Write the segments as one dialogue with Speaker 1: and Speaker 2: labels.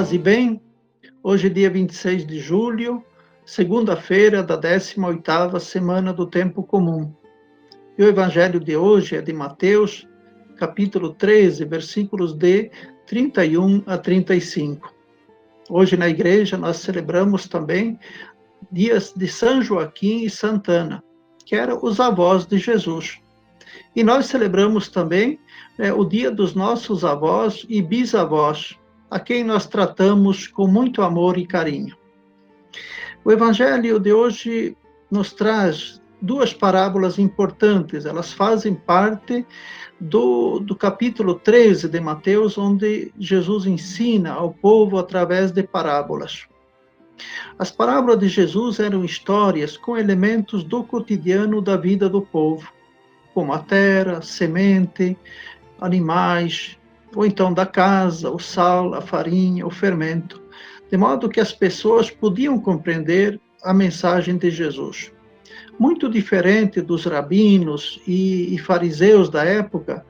Speaker 1: Paz e bem, hoje é dia 26 de julho, segunda-feira da 18ª semana do Tempo Comum. E o evangelho de hoje é de Mateus, capítulo 13, versículos de 31 a 35. Hoje na igreja nós celebramos também dias de São Joaquim e Santa Ana, que eram os avós de Jesus. E nós celebramos também o dia dos nossos avós e bisavós, a quem nós tratamos com muito amor e carinho. O evangelho de hoje nos traz duas parábolas importantes, elas fazem parte do capítulo 13 de Mateus, onde Jesus ensina ao povo através de parábolas. As parábolas de Jesus eram histórias com elementos do cotidiano da vida do povo, como a terra, semente, animais, ou então da casa, o sal, a farinha, o fermento, de modo que as pessoas podiam compreender a mensagem de Jesus. Muito diferente dos rabinos e fariseus da época,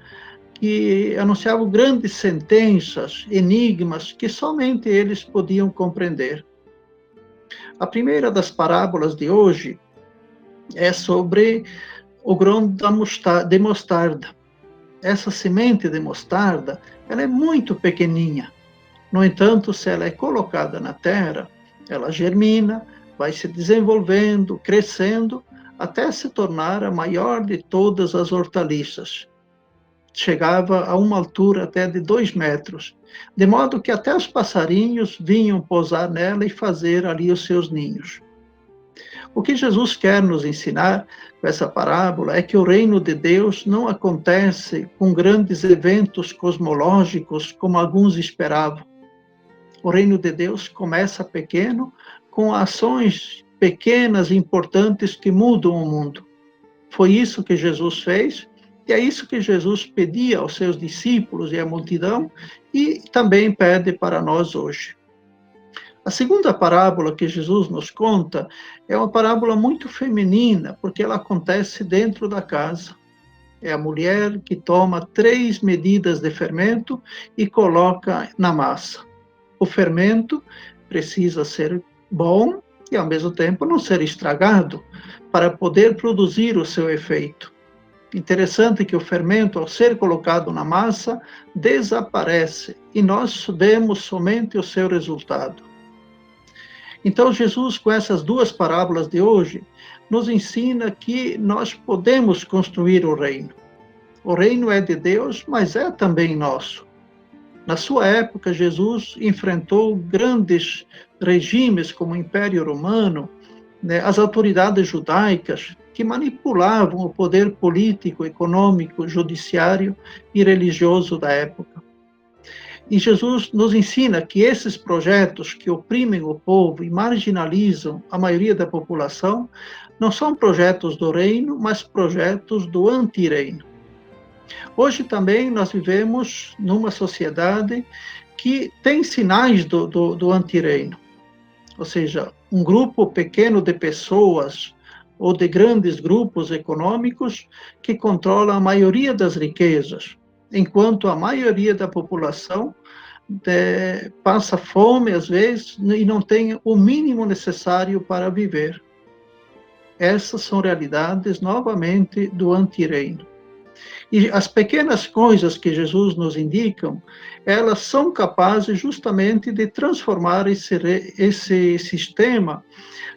Speaker 1: que anunciavam grandes sentenças, enigmas, que somente eles podiam compreender. A primeira das parábolas de hoje é sobre o grão de mostarda. Essa semente de mostarda, ela é muito pequeninha. No entanto, se ela é colocada na terra, ela germina, vai se desenvolvendo, crescendo, até se tornar a maior de todas as hortaliças. Chegava a uma altura até de 2 metros, de modo que até os passarinhos vinham pousar nela e fazer ali os seus ninhos. O que Jesus quer nos ensinar com essa parábola é que o reino de Deus não acontece com grandes eventos cosmológicos, como alguns esperavam. O reino de Deus começa pequeno, com ações pequenas e importantes que mudam o mundo. Foi isso que Jesus fez, e é isso que Jesus pedia aos seus discípulos e à multidão, e também pede para nós hoje. A segunda parábola que Jesus nos conta é uma parábola muito feminina, porque ela acontece dentro da casa. É a mulher que toma 3 medidas de fermento e coloca na massa. O fermento precisa ser bom e, ao mesmo tempo, não ser estragado para poder produzir o seu efeito. Interessante que o fermento, ao ser colocado na massa, desaparece e nós vemos somente o seu resultado. Então, Jesus, com essas duas parábolas de hoje, nos ensina que nós podemos construir o reino. O reino é de Deus, mas é também nosso. Na sua época, Jesus enfrentou grandes regimes, como o Império Romano, as autoridades judaicas, que manipulavam o poder político, econômico, judiciário e religioso da época. E Jesus nos ensina que esses projetos que oprimem o povo e marginalizam a maioria da população não são projetos do reino, mas projetos do anti-reino. Hoje também nós vivemos numa sociedade que tem sinais do anti-reino. Ou seja, um grupo pequeno de pessoas ou de grandes grupos econômicos que controlam a maioria das riquezas, enquanto a maioria da população passa fome, às vezes, e não tem o mínimo necessário para viver. Essas são realidades, novamente, do anti-reino. E as pequenas coisas que Jesus nos indica, elas são capazes justamente de transformar esse sistema,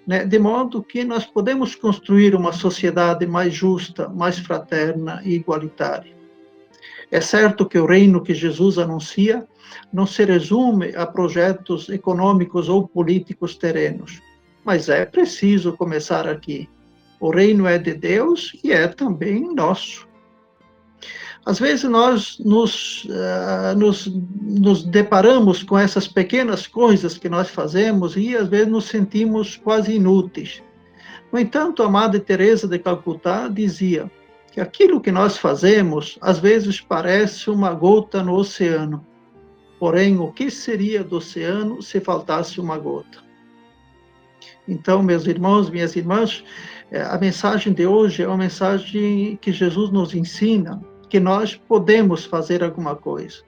Speaker 1: de modo que nós podemos construir uma sociedade mais justa, mais fraterna e igualitária. É certo que o reino que Jesus anuncia não se resume a projetos econômicos ou políticos terrenos, mas é preciso começar aqui. O reino é de Deus e é também nosso. Às vezes nós nos deparamos com essas pequenas coisas que nós fazemos e às vezes nos sentimos quase inúteis. No entanto, a Madre Teresa de Calcutá dizia que aquilo que nós fazemos às vezes parece uma gota no oceano. Porém, o que seria do oceano se faltasse uma gota? Então, meus irmãos, minhas irmãs, a mensagem de hoje é uma mensagem que Jesus nos ensina que nós podemos fazer alguma coisa.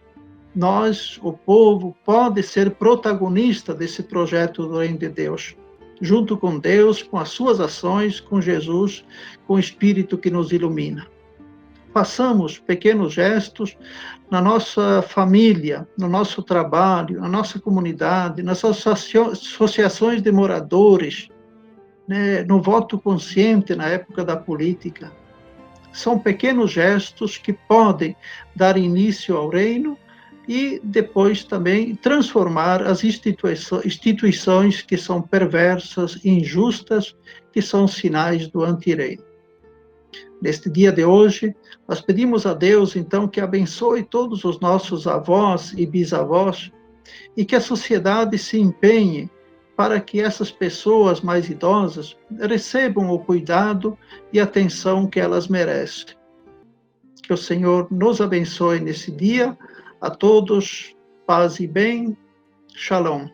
Speaker 1: nós, o povo, pode ser protagonista desse projeto do Reino de Deus, junto com Deus, com as suas ações, com Jesus, com o Espírito que nos ilumina. Façamos pequenos gestos na nossa família, no nosso trabalho, na nossa comunidade, nas associações de moradores, né, no voto consciente na época da política. São pequenos gestos que podem dar início ao reino e depois também transformar as instituições que são perversas, injustas, que são sinais do antirreino. Neste dia de hoje, nós pedimos a Deus, então, que abençoe todos os nossos avós e bisavós e que a sociedade se empenhe para que essas pessoas mais idosas recebam o cuidado e atenção que elas merecem. Que o Senhor nos abençoe nesse dia. A todos, paz e bem. Shalom.